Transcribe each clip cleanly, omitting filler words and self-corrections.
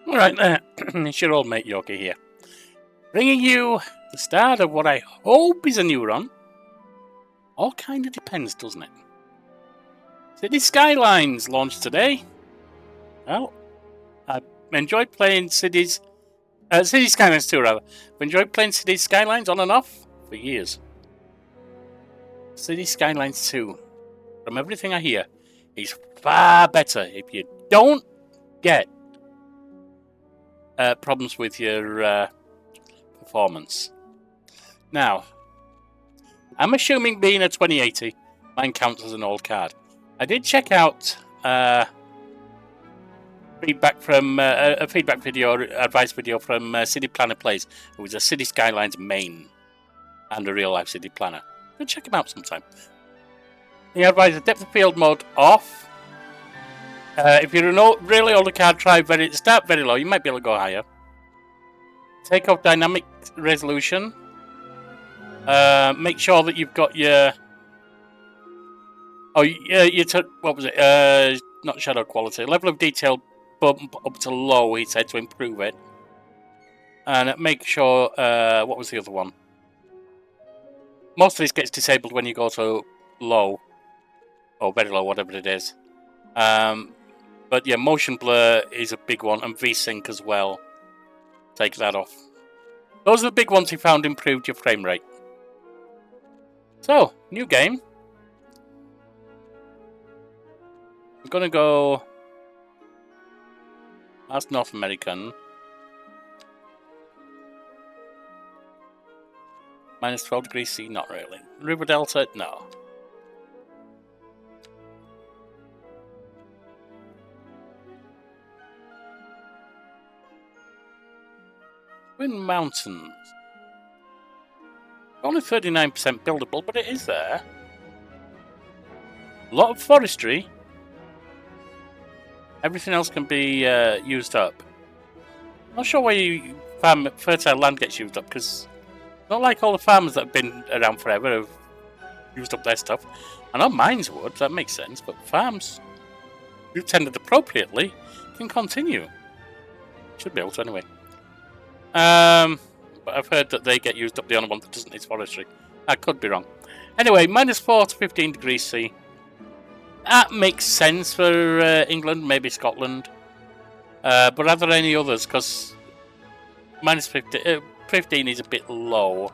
Alright there, it's your old mate Yorkie here, bringing you the start of what I hope is a new run. All kind of depends, doesn't it? City Skylines launched today. Well, I've enjoyed playing City Skylines 2 rather. I've enjoyed playing City Skylines on and off for years. City Skylines 2, from everything I hear, is far better if you don't get problems with your performance. Now, I'm assuming being a 2080, mine counts as an old card. I did check out feedback from a feedback video, advice video from City Planner Plays, who was a City Skylines main and a real life city planner. Go check him out sometime. He advised the depth of field mode off. If you're a really older card, start very low. You might be able to go higher. Take off dynamic resolution. Make sure that you've got your. What was it? Not shadow quality. Level of detail bump up to low. He said to improve it. And make sure. What was the other one? Most of this gets disabled when you go to low, or very low, whatever it is. But yeah, motion blur is a big one, and VSync as well. Take that off. Those are the big ones he found improved your frame rate. So, new game. I'm gonna go as North American. Minus 12 degrees C, not really. River Delta, no. Twin Mountains. Only 39% buildable, but it is there. A lot of forestry. Everything else can be used up. Not sure why fertile land gets used up, because not like all the farmers that have been around forever have used up their stuff. I know mines would, that makes sense, but farms who tended appropriately can continue. Should be able to anyway. But I've heard that they get used up. The only one that doesn't is forestry. I could be wrong. Anyway, minus 4 to 15 degrees C. That makes sense for England, maybe Scotland. But are there any others? Because minus 15 is a bit low.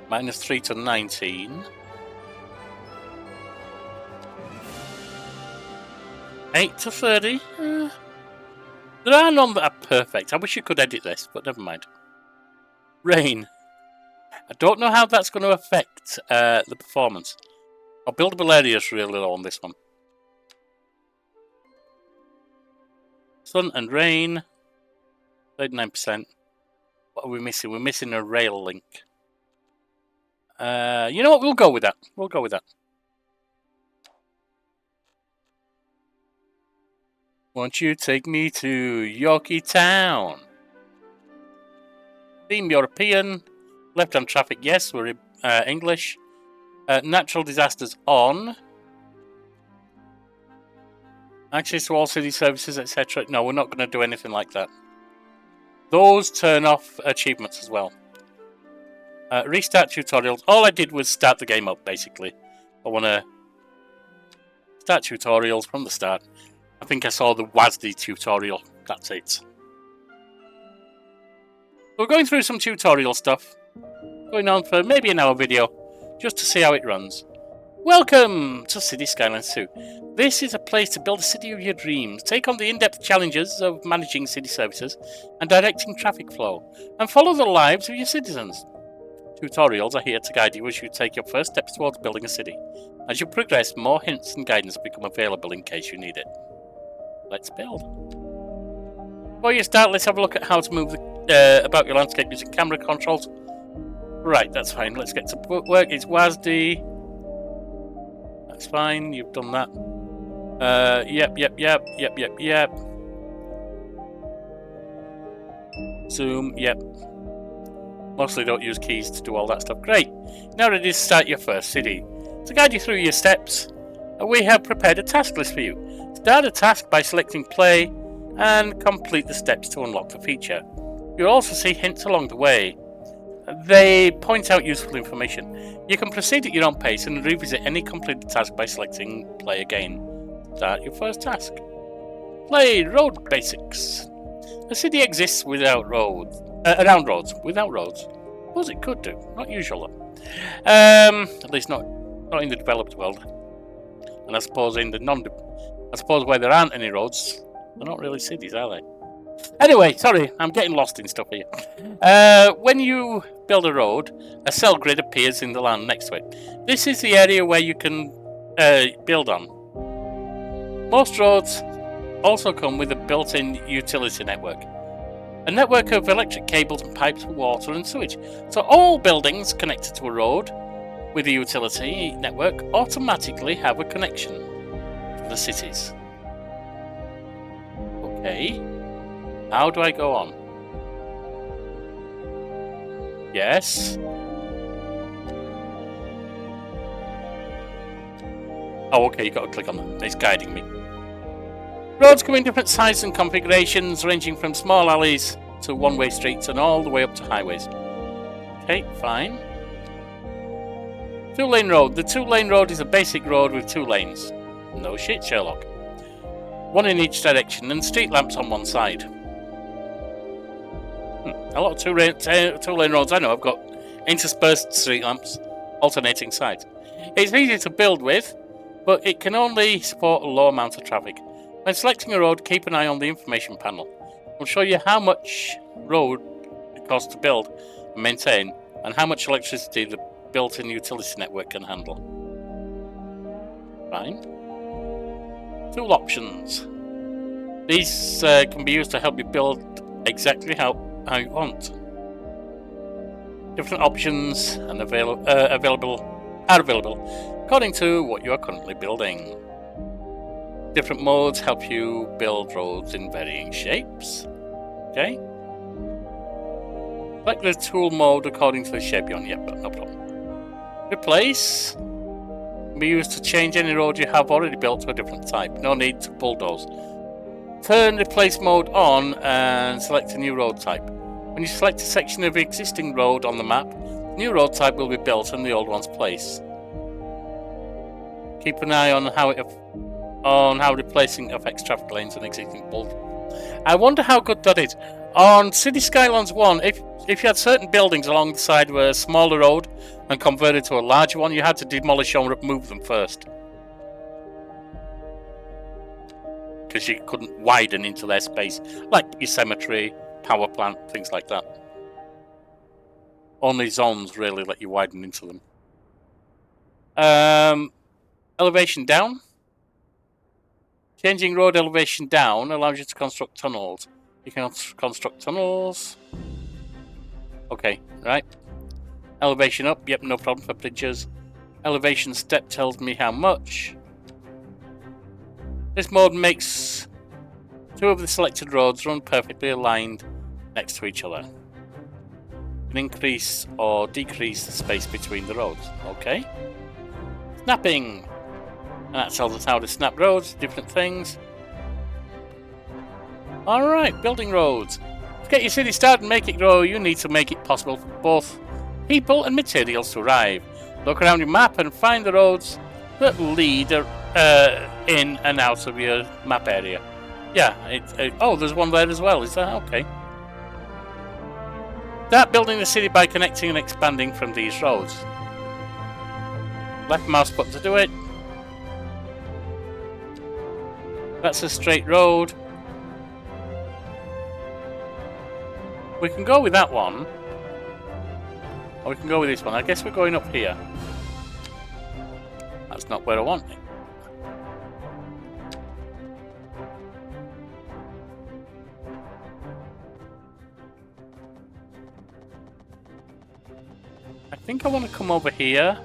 Minus 3 to 19. 8 to 30. There are none that are perfect. I wish you could edit this, but never mind. Rain. I don't know how that's going to affect the performance. Our buildable area is really low on this one. Sun and rain. 39%. What are we missing? We're missing a rail link. You know what? We'll go with that. We'll go with that. Won't you take me to Yorkie Town? Theme European. Left-hand traffic, yes, we're English. Natural disasters on. Access to all city services, etc. No, we're not going to do anything like that. Those turn off achievements as well. Restart tutorials. All I did was start the game up, basically. I want to start tutorials from the start. I think I saw the WASD tutorial. That's it. We're going through some tutorial stuff. Going on for maybe an hour video, just to see how it runs. Welcome to City Skylines 2. This is a place to build a city of your dreams. Take on the in-depth challenges of managing city services and directing traffic flow, and follow the lives of your citizens. Tutorials are here to guide you as you take your first steps towards building a city. As you progress, more hints and guidance become available in case you need it. Let's build. Before you start, let's have a look at how to move about your landscape using camera controls. Right, that's fine. Let's get to work. It's WASD. That's fine. You've done that. Yep. Zoom, yep. Mostly don't use keys to do all that stuff. Great. Now ready to start your first city. To guide you through your steps, we have prepared a task list for you. Start a task by selecting play and complete the steps to unlock the feature. You'll also see hints along the way. They point out useful information. You can proceed at your own pace and revisit any completed task by selecting play again. Start your first task. Play road basics. A city exists without roads, around roads, without roads. Suppose it could do, not usual though. At least not in the developed world. And I suppose in the I suppose where there aren't any roads, they're not really cities, are they? Anyway, sorry, I'm getting lost in stuff here. When you build a road, a cell grid appears in the land next to it. This is the area where you can build on. Most roads also come with a built-in utility network. A network of electric cables and pipes for water and sewage. So all buildings connected to a road with a utility network automatically have a connection to the cities. Okay. How do I go on? Yes. Oh, okay, you got to click on that. It's guiding me. Roads come in different sizes and configurations, ranging from small alleys to one-way streets and all the way up to highways. Okay, fine. Two-lane road. The two-lane road is a basic road with 2 lanes. No shit, Sherlock. 1 in each direction and street lamps on one side. A lot of two-lane roads I know I've got interspersed street lamps, alternating sides. It's easy to build with, but it can only support a low amount of traffic. When selecting a road, keep an eye on the information panel. It will show you how much road it costs to build and maintain, and how much electricity the built-in utility network can handle. Fine. Tool options. These can be used to help you build exactly how you want. Different options and are available according to what you are currently building. Different modes help you build roads in varying shapes. Okay. Select the tool mode according to the shape you're on. Yep, no problem. Replace can be used to change any road you have already built to a different type. No need to bulldoze. Turn replace mode on and select a new road type. When you select a section of existing road on the map, the new road type will be built in the old one's place. Keep an eye on how replacing affects traffic lanes and existing bulldozers. I wonder how good that is. On City Skylines 1, if you had certain buildings along the side of a smaller road and converted to a larger one, you had to demolish or move them first. Because you couldn't widen into their space, like your cemetery, power plant, things like that. Only zones really let you widen into them. Elevation down. Changing road elevation down allows you to construct tunnels. You can construct tunnels. Okay, right. Elevation up, yep, no problem for bridges. Elevation step tells me how much. This mode makes 2 of the selected roads run perfectly aligned next to each other. You can increase or decrease the space between the roads. Okay. Snapping. And that tells us how to snap roads, different things. Alright, building roads. To get your city started and make it grow, you need to make it possible for both people and materials to arrive. Look around your map and find the roads that lead in and out of your map area. Yeah, oh, there's one there as well, is that? Okay. Start building the city by connecting and expanding from these roads. Left mouse button to do it. That's a straight road. We can go with that one. Or we can go with this one. I guess we're going up here. That's not where I want it. I think I want to come over here.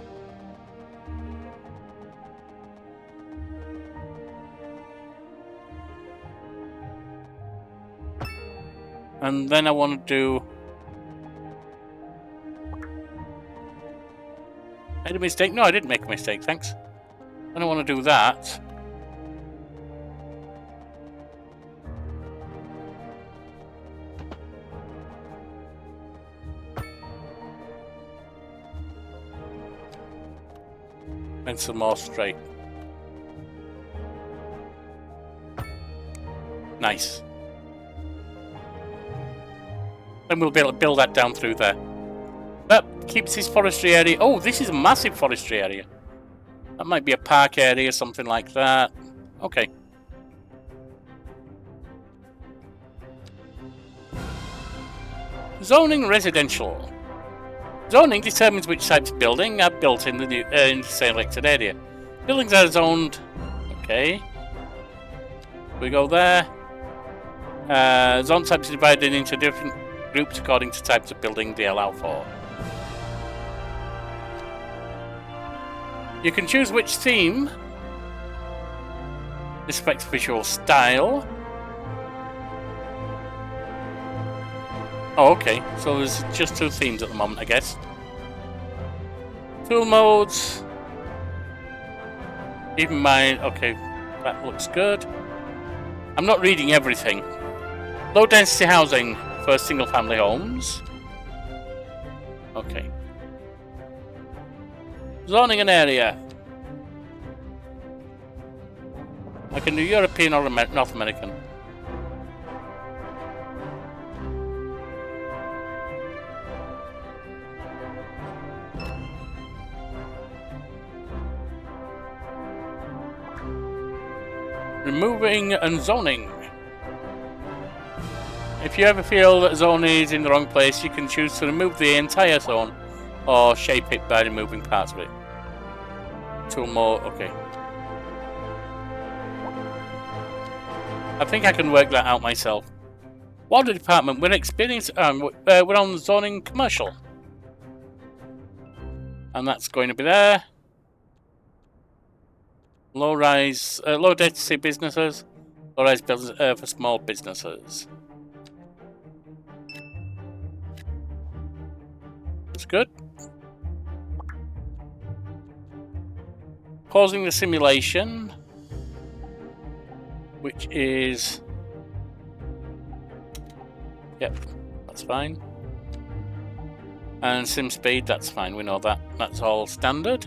And then I want to do Made a mistake? No, I didn't make a mistake, thanks. I don't want to do that. And some more straight. Nice. And we'll be able to build that down through there. That keeps this forestry area. Oh, this is a massive forestry area. That might be a park area, something like that. Okay. Zoning residential. Zoning determines which types of building are built in the new, in the selected area. Buildings are zoned. Okay. We go there. Zone types are divided into different groups according to types of building they allow for. You can choose which theme respects visual style. Oh, okay. So there's just 2 themes at the moment, I guess. Tool modes. Even mine. Okay, that looks good. I'm not reading everything. Low density housing for single family homes. Okay. Zoning an area. I can do European or North American. Removing and zoning. If you ever feel that zone is in the wrong place, you can choose to remove the entire zone or shape it by removing parts of it. 2 more, okay. I think I can work that out myself. Water department, we're experiencing, we're on zoning commercial. And that's going to be there. Low rise, low density businesses, low rise buildings for small businesses. That's good. Pausing the simulation, which is, yep, that's fine. And sim speed, that's fine, we know that. That's all standard.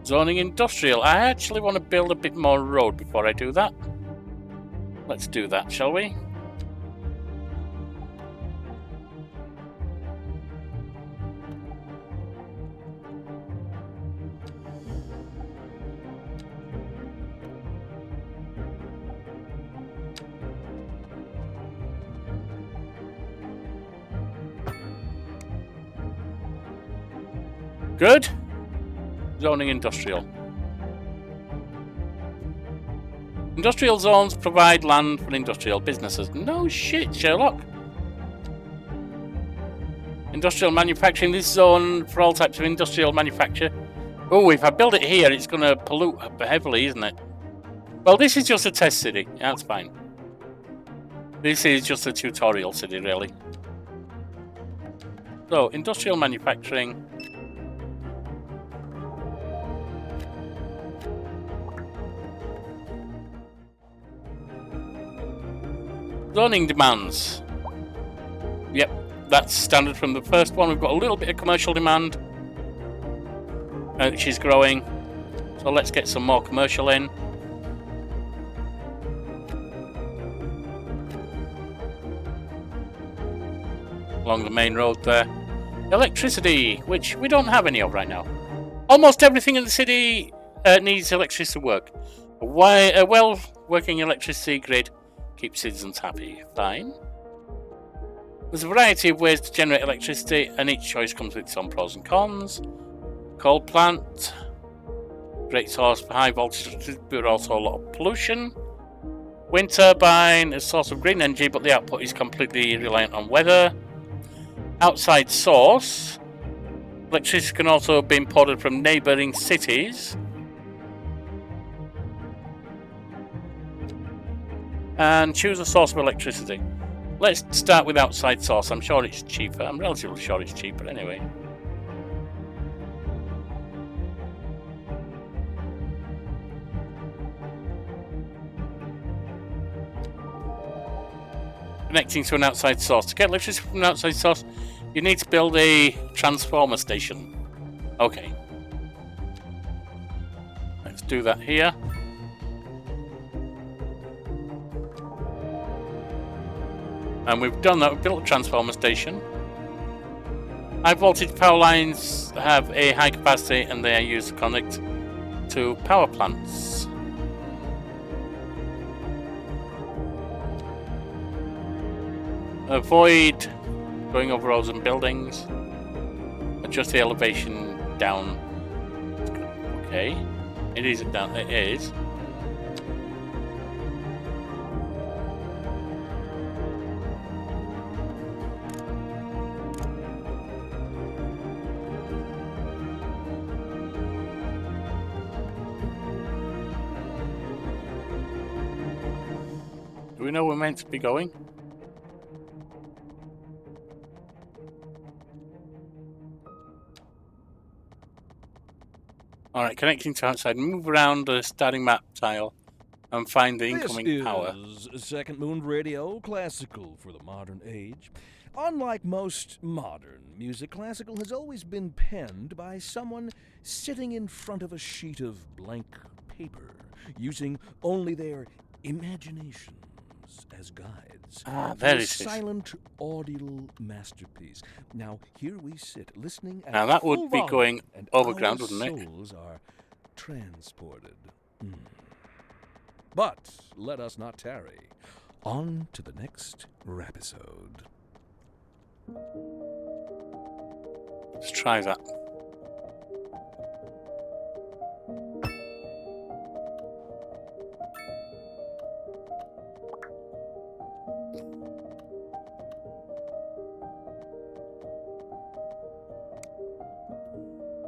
Zoning industrial. I actually want to build a bit more road before I do that. Let's do that, shall we? Good. Zoning industrial. Industrial zones provide land for industrial businesses. No shit, Sherlock. Industrial manufacturing. This zone for all types of industrial manufacture. Oh, if I build it here, it's going to pollute heavily, isn't it? Well, this is just a test city. Yeah, that's fine. This is just a tutorial city, really. So, industrial manufacturing. Zoning demands. Yep, that's standard from the first one. We've got a little bit of commercial demand, which is growing. So let's get some more commercial in. Along the main road there. Electricity, which we don't have any of right now. Almost everything in the city needs electricity to work. A well-working electricity grid keeps citizens happy. Fine. There's a variety of ways to generate electricity, and each choice comes with its own pros and cons. Coal plant, great source for high voltage, but also a lot of pollution. Wind turbine, a source of green energy, but the output is completely reliant on weather. Outside source, electricity can also be imported from neighbouring cities. And choose a source of electricity. Let's start with outside source. I'm sure it's cheaper. I'm relatively sure it's cheaper anyway. Connecting to an outside source. To get electricity from an outside source, you need to build a transformer station. Okay. Let's do that here. And we've done that. We've built a transformer station. High voltage power lines have a high capacity and they are used to connect to power plants. Avoid going over roads and buildings. Adjust the elevation down. Okay. It is down. It is. Do we know we're meant to be going? Alright, connecting to outside. Move around the starting map tile and find the incoming power. This is Second Moon Radio, classical for the modern age. Unlike most modern music, classical has always been penned by someone sitting in front of a sheet of blank paper, using only their imaginations as guides. There it a is. silent, audible masterpiece. Now, here we sit, listening at Now that full would be volume, going and overground, our wouldn't it? souls are transported. But let us not tarry. On to the next rapisode. Let's try that.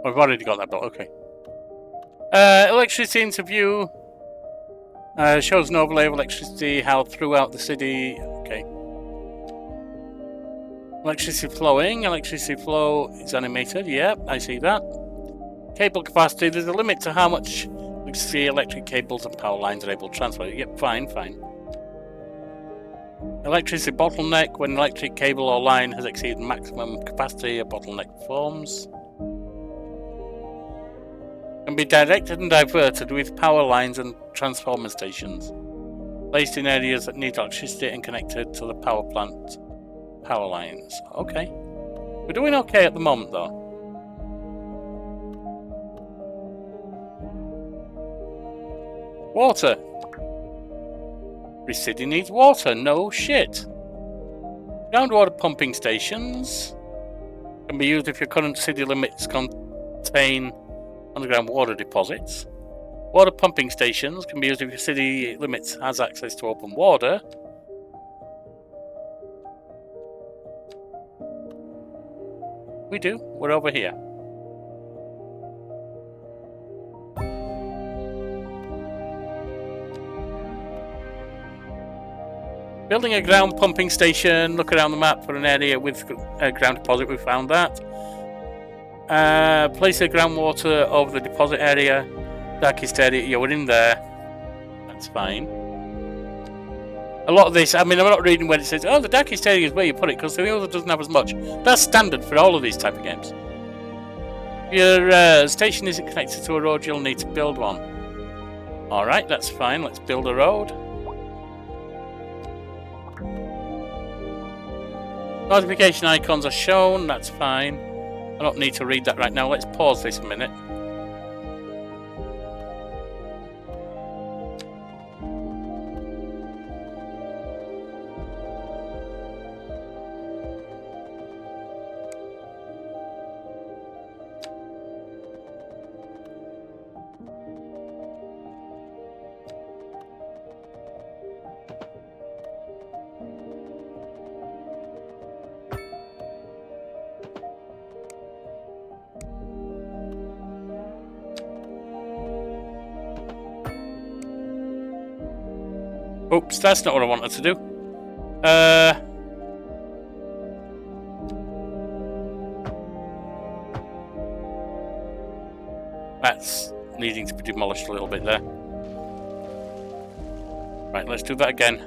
I've already got that built, okay. Electricity interview. Shows an overlay of electricity held throughout the city. Okay. Electricity flowing. Electricity flow is animated. Yep, I see that. Cable capacity. There's a limit to how much electricity electric cables and power lines are able to transfer. Yep, fine. Electricity bottleneck. When electric cable or line has exceeded maximum capacity, a bottleneck forms. Can be directed and diverted with power lines and transformer stations, placed in areas that need electricity and connected to the power plant power lines. Okay. We're doing okay at the moment, though. Water. This city needs water. No shit. Groundwater pumping stations can be used if your current city limits contain underground water deposits. Water pumping stations can be used if your city limits has access to open water. We do. We're over here. Building a ground pumping station. Look around the map for an area with a ground deposit. We found that. Place the groundwater over the deposit area. Darkest area. Yeah, we're in there. That's fine. A lot of this, I mean, I'm not reading where it says, oh, the darkest area is where you put it, because the other doesn't have as much. That's standard for all of these type of games. If your station isn't connected to a road, you'll need to build one. Alright, that's fine. Let's build a road. Notification icons are shown. That's fine. I don't need to read that right now. Let's pause this a minute. Oops, that's not what I wanted to do. That's needing to be demolished a little bit there. Right, let's do that again.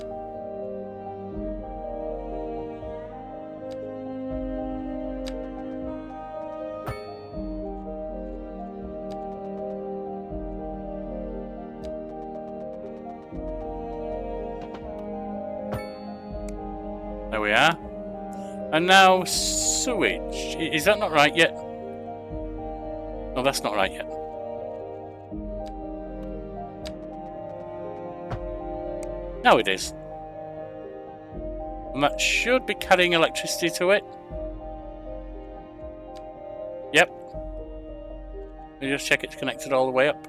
There we are. And now sewage. Is that not right yet? No, that's not right yet. Now it is. And that should be carrying electricity to it. Yep. Let me just check it's connected all the way up.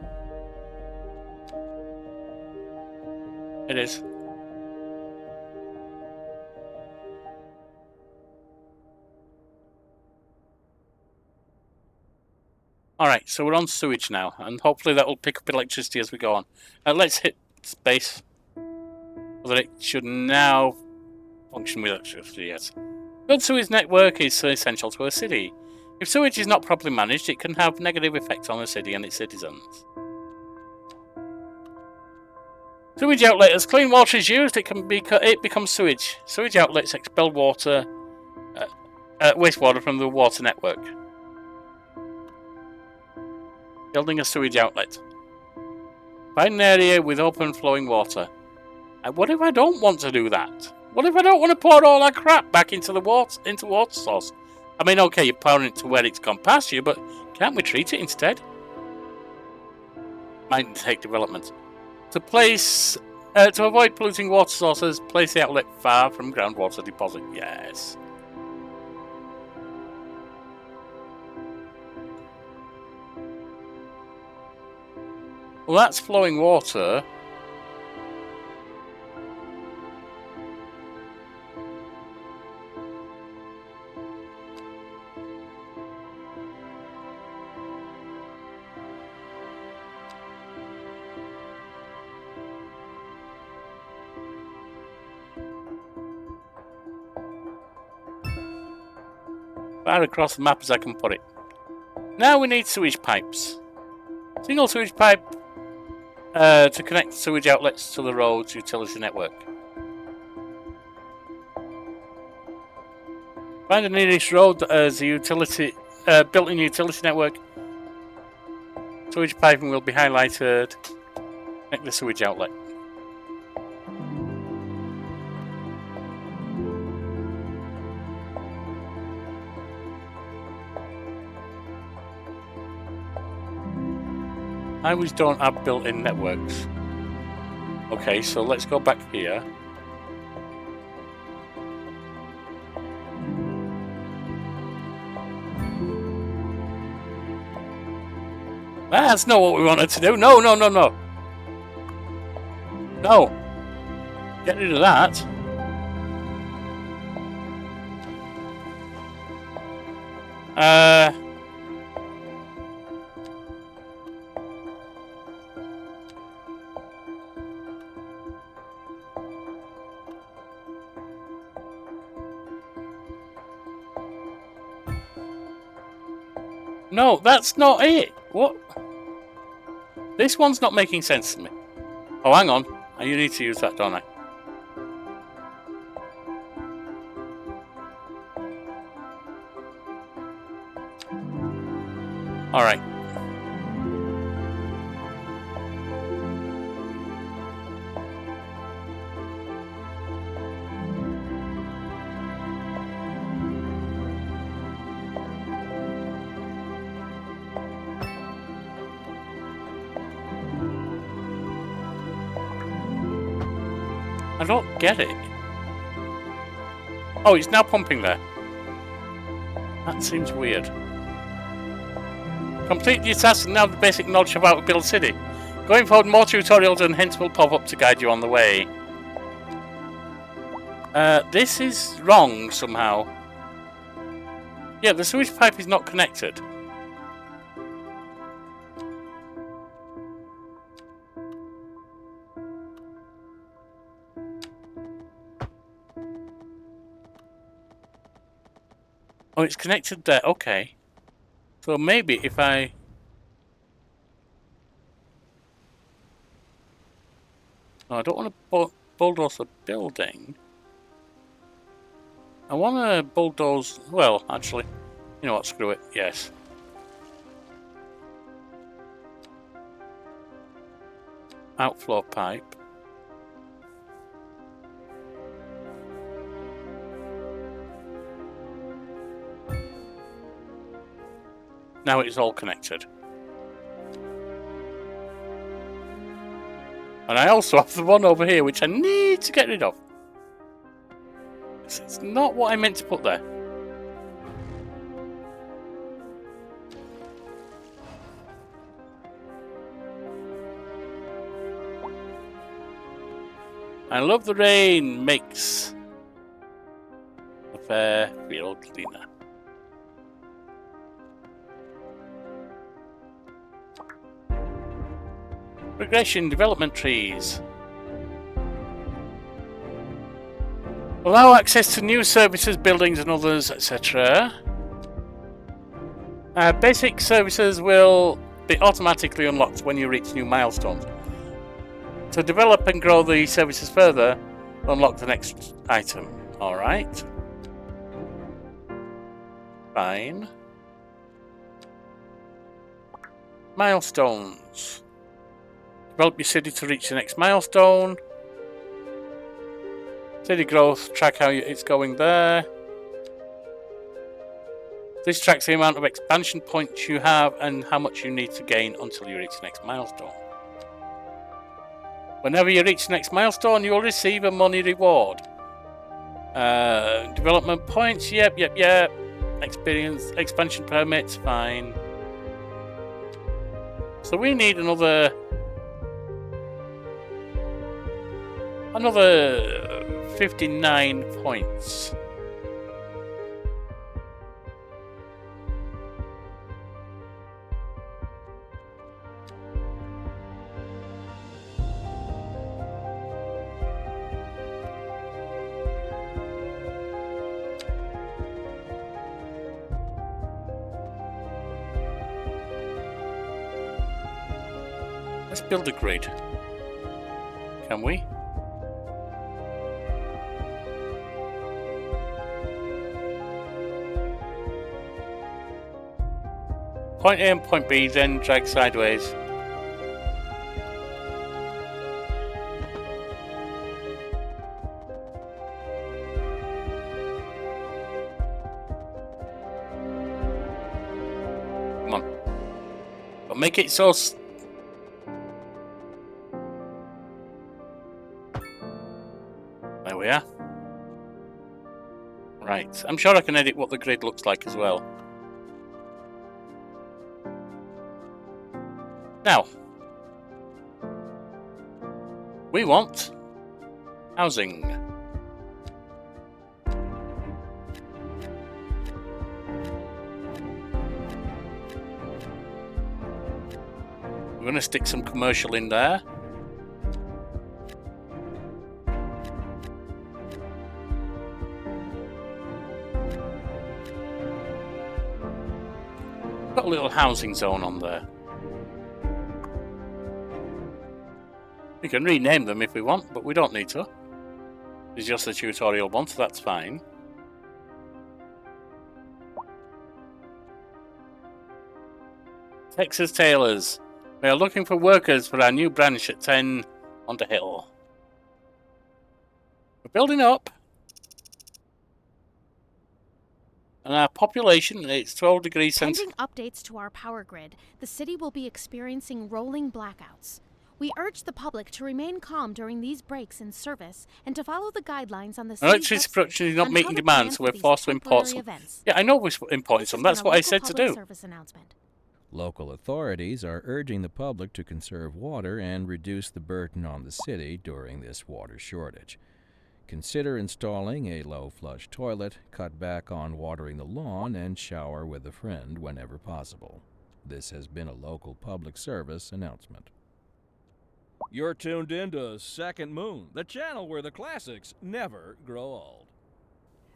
It is. Alright, so we're on sewage now, and hopefully that will pick up electricity as we go on. Let's hit space. So that it should now function with electricity, yes. Good sewage network is essential to a city. If sewage is not properly managed, it can have negative effects on the city and its citizens. Sewage outlet. As clean water is used, it becomes sewage. Sewage outlets expel water, wastewater from the water network. Building a sewage outlet. Find an area with open flowing water. What if I don't want to do that? What if I don't want to pour all that crap back into the water source? I mean, okay, you're pouring it to where it's gone past you, but can't we treat it instead? Might take development. To avoid polluting water sources, place the outlet far from groundwater deposit. Yes. Well, that's flowing water. Far across the map as I can put it. Now we need sewage pipes. Single sewage pipe to connect sewage outlets to the road's utility network. Find the nearest road that has a built-in utility network. Sewage piping will be highlighted. Connect the sewage outlet. Highways don't have built-in networks. Okay, so let's go back here. That's not what we wanted to do. No, no, no, no. No. Get rid of that. No, that's not it. What? This one's not making sense to me. Oh, hang on. You need to use that, don't I? Alright. I don't get it. Oh, it's now pumping there. That seems weird. Complete your task and now the basic knowledge about a build city. Going forward, more tutorials and hints will pop up to guide you on the way. This is wrong somehow. Yeah, the sewage pipe is not connected. Oh, it's connected there. Okay. So maybe if I... No, I don't want to bulldoze a building. I want to bulldoze... Well, actually, you know what? Screw it. Yes. Outflow pipe. Now it's all connected. And I also have the one over here, which I need to get rid of. It's not what I meant to put there. I love the rain makes the fair field cleaner. Progression development trees. Allow access to new services, buildings and others, etc. Basic services will be automatically unlocked when you reach new milestones. To develop and grow the services further, unlock the next item. Alright. Fine. Milestones. Develop your city to reach the next milestone. City growth, track how it's going there. This tracks the amount of expansion points you have and how much you need to gain until you reach the next milestone. Whenever you reach the next milestone, you will receive a money reward. Development points, yep. Experience, expansion permits, fine. So we need another 59 points. Let's build a grid. Can we? Point A and point B, then drag sideways. Come on. But make it so... There we are. Right. I'm sure I can edit what the grid looks like as well. Now, we want housing. We're going to stick some commercial in there. Got a little housing zone on there. We can rename them if we want, but we don't need to. It's just a tutorial one, so that's fine. Texas Tailors. We are looking for workers for our new branch at 10 on the hill. We're building up. And our population, it's 12 degrees centigrade. Pending updates to our power grid, the city will be experiencing rolling blackouts. We urge the public to remain calm during these breaks in service and to follow the guidelines on the city's Electricity production is not meeting demand, so we're forced to import some. Yeah, I know we're importing some. That's what I said to do. Local authorities are urging the public to conserve water and reduce the burden on the city during this water shortage. Consider installing a low-flush toilet, cut back on watering the lawn, and shower with a friend whenever possible. This has been a local public service announcement. You're tuned in to Second Moon, the channel where the classics never grow old.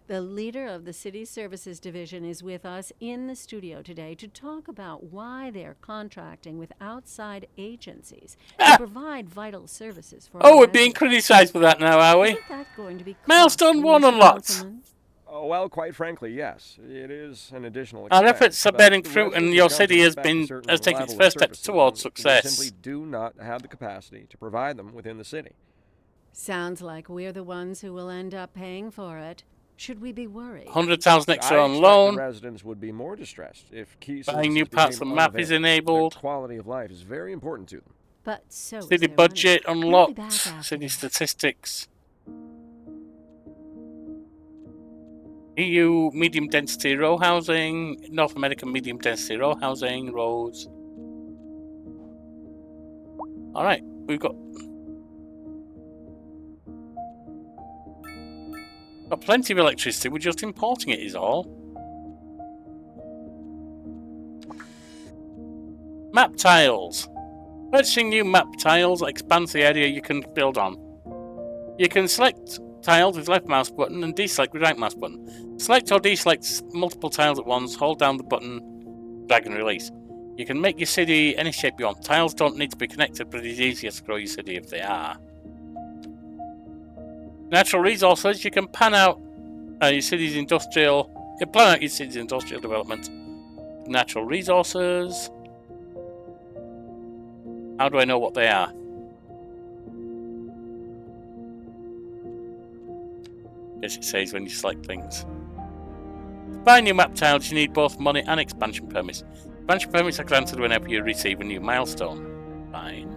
The leader of the City Services Division is with us in the studio today to talk about why they're contracting with outside agencies to provide vital services for Oh, we're being criticised for that now, are we? Isn't that going to be Milestone 1 Mr. unlocked. Councilman? Oh, well, quite frankly, yes. It is an additional Our expense, efforts are but bearing the fruit, and residents your of city has Belgium expect certain taken its reliable first steps services, towards and we success. simply do not have the capacity to provide them within the city. Sounds like we're the ones who will end up paying for it. Should we be worried? 100,000 extra I on expect loan. the residents would be more distressed if key Buying new services parts of the became map is unavailable. enabled. Their quality of life is very important to them. But so is City their budget money. We'll unlocked. be back after City this. statistics. EU medium density row housing. North American medium density row housing. Roads. Alright, we've got plenty of electricity. We're just importing it is all. Map tiles. Purchasing new map tiles expands the area you can build on. You can select tiles with left mouse button and deselect with right mouse button. Select or deselect multiple tiles at once, hold down the button, drag and release. You can make your city any shape you want. Tiles don't need to be connected, but it is easier to grow your city if they are. Natural resources, you can plan out your city's industrial development. Natural resources. How do I know what they are? Guess it says when you select things. To buy new map tiles, you need both money and expansion permits. Expansion permits are granted whenever you receive a new milestone. Fine.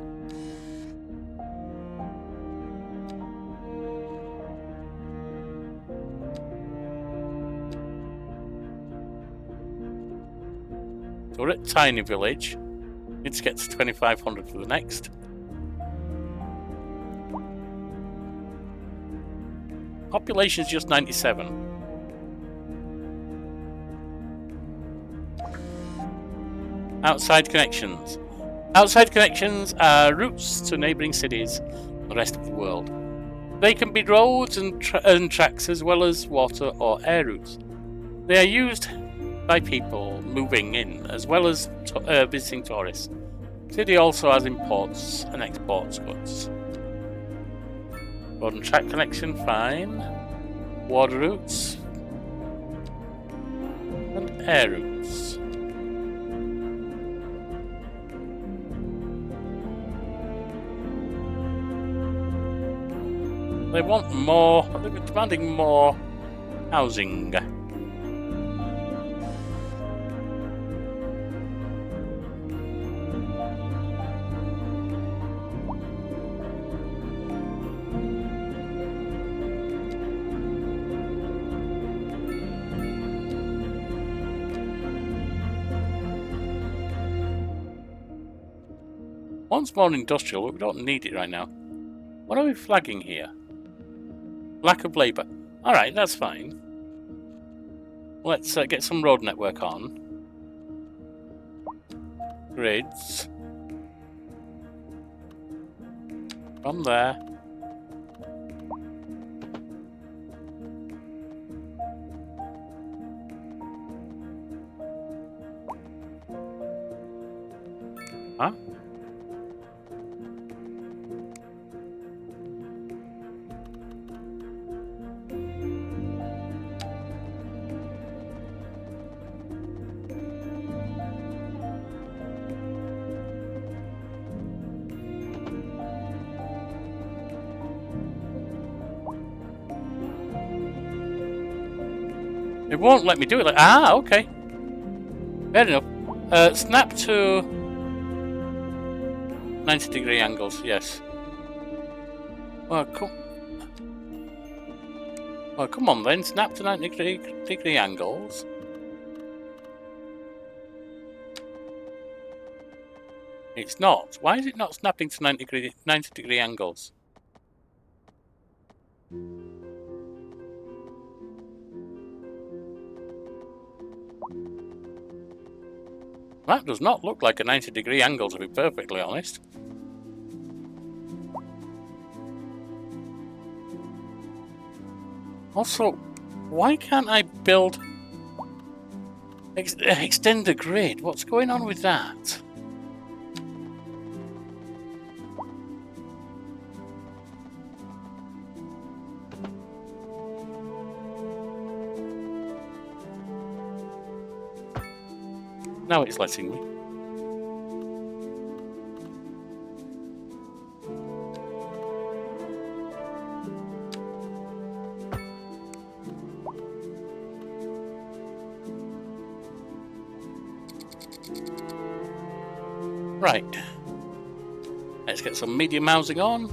So we're at Tiny Village. Need to get to 2,500 for the next. Population is just 97. Outside connections. Outside connections are routes to neighbouring cities and the rest of the world. They can be roads and tracks as well as water or air routes. They are used by people moving in as well as visiting tourists. The city also has imports and exports goods. Road and track connection, fine. Water routes. And air routes. They want more, they're demanding more housing. One's more industrial, but we don't need it right now. What are we flagging here? Lack of labour. Alright, that's fine. Let's get some road network on. Grids. From there. Huh? It won't let me do it. Like, okay. Fair enough. Snap to 90-degree angles. Yes. Well, come on then. Snap to 90-degree angles. It's not. Why is it not snapping to 90-degree angles? That does not look like a 90-degree angle, to be perfectly honest. Also, why can't I build... extend the grid? What's going on with that? Now it's letting me. Right. Let's get some medium housing on.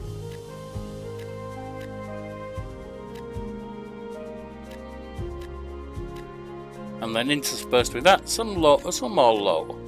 And then interspersed with that, some more low.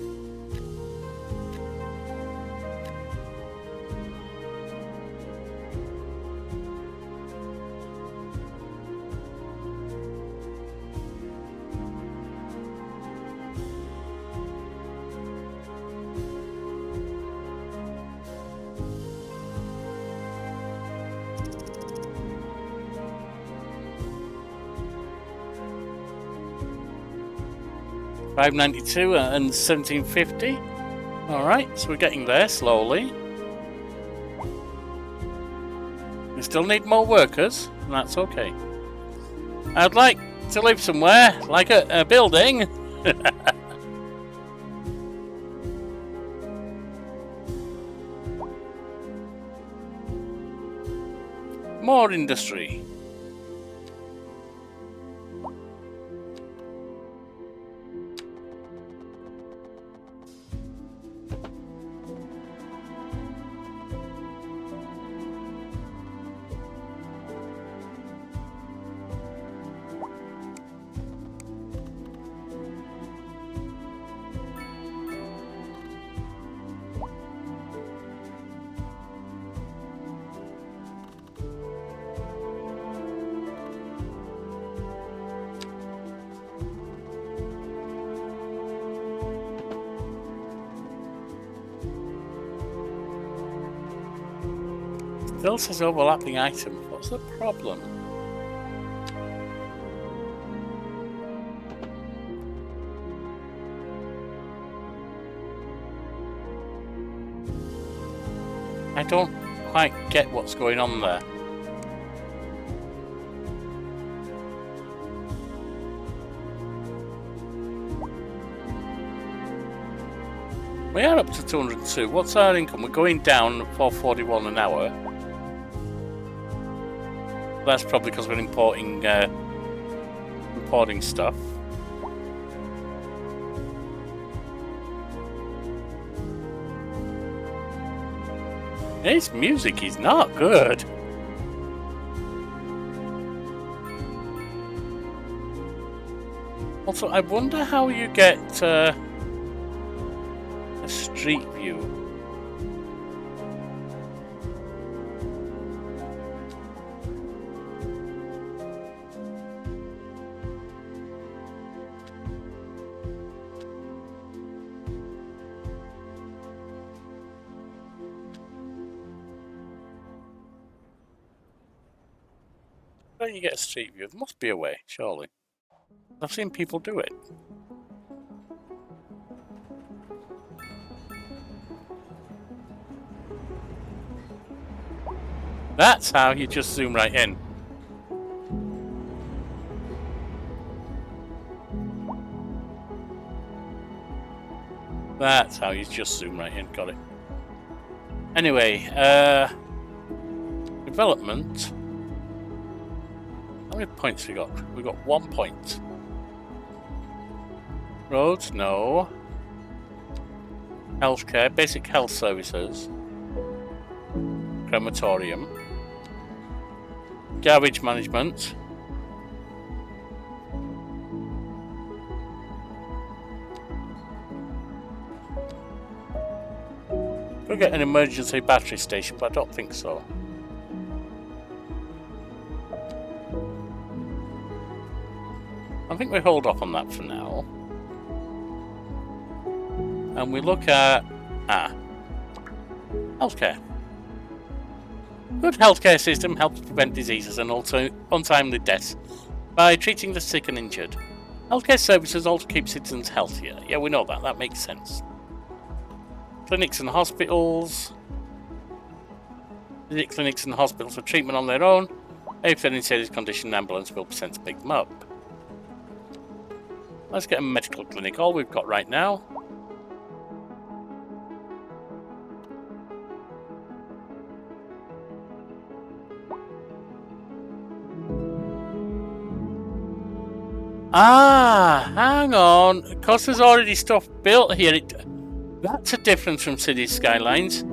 $5.92 and $17.50. Alright, so we're getting there slowly. We still need more workers, and that's okay. I'd like to live somewhere, like a building. More industry. Still says overlapping items. What's the problem? I don't quite get what's going on there. We are up to 202. What's our income? We're going down $4.41 an hour. That's probably because we're importing stuff. His music is not good. Also, I wonder how you get a street view. How do you get a street view? There must be a way, surely. I've seen people do it. That's how you just zoom right in. That's how you just zoom right in. Got it. Anyway, development. How many points we got? We got 1 point. Roads, no. Healthcare, basic health services. Crematorium. Garbage management. We'll get an emergency battery station, but I don't think so. I think we hold off on that for now. And we look at healthcare. Good healthcare system helps prevent diseases and also untimely deaths by treating the sick and injured. Healthcare services also keep citizens healthier. Yeah, we know that. That makes sense. Clinics and hospitals. Visit clinics and hospitals for treatment on their own. If they're in serious condition, an ambulance will be sent to pick them up. Let's get a medical clinic. All we've got right now. Ah, hang on. Because there's already stuff built here. That's a difference from City Skylines.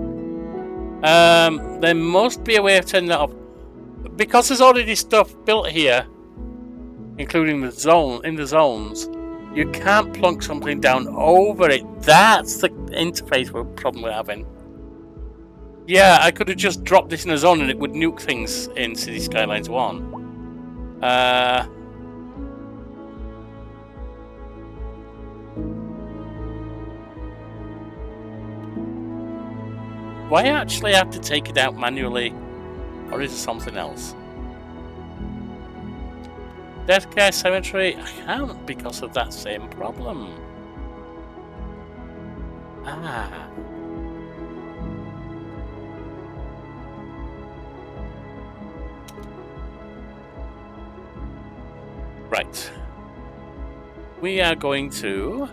There must be a way of turning that off. Because there's already stuff built here, including the zones, you can't plunk something down over it. That's the interface problem we're having. Yeah, I could have just dropped this in a zone and it would nuke things in City Skylines 1. Do I actually have to take it out manually? Or is it something else? Death Care Cemetery? I can't because of that same problem. Ah. Right. We are going to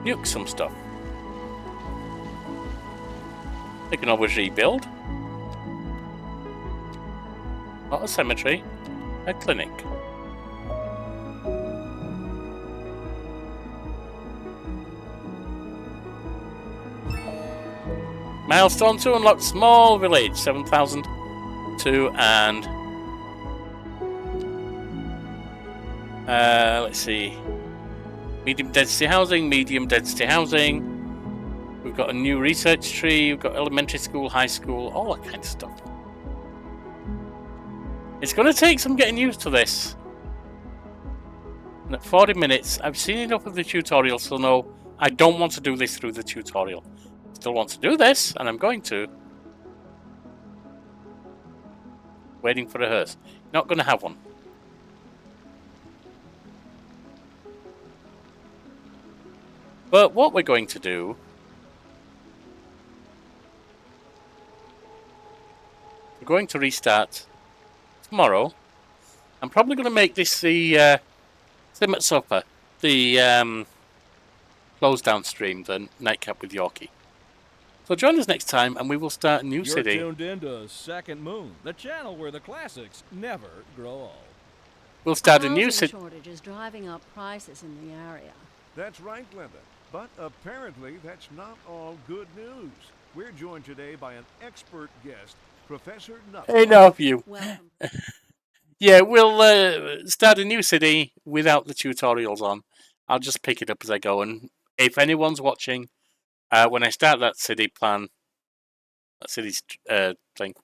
nuke some stuff. They can always rebuild. Not a cemetery, a clinic. Milestone 2 unlocked small village, 7,002 and let's see. Medium density housing, medium density housing. We've got a new research tree, we've got elementary school, high school, all that kind of stuff. It's going to take some getting used to this. And at 40 minutes, I've seen enough of the tutorial to know I don't want to do this through the tutorial. Still want to do this, and I'm going to. Waiting for a hearse. Not going to have one. But what we're going to do... We're going to restart tomorrow. I'm probably going to make this the Sim at Supper, the close down stream, the nightcap with Yorkie. So join us next time, and we will start a new city. You're tuned into Second Moon, the channel where the classics never grow old. We'll start a new Housing city. shortage is driving up prices in the area. That's right, Glenda. But apparently that's not all good news. We're joined today by an expert guest, Professor Nutt. Enough, you. Welcome. Yeah, we'll start a new city without the tutorials on. I'll just pick it up as I go, and if anyone's watching, when I start that city plan, that city thing,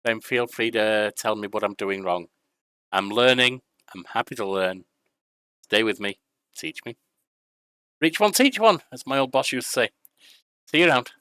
then feel free to tell me what I'm doing wrong. I'm learning. I'm happy to learn. Stay with me. Teach me. Reach one, teach one, as my old boss used to say. See you around.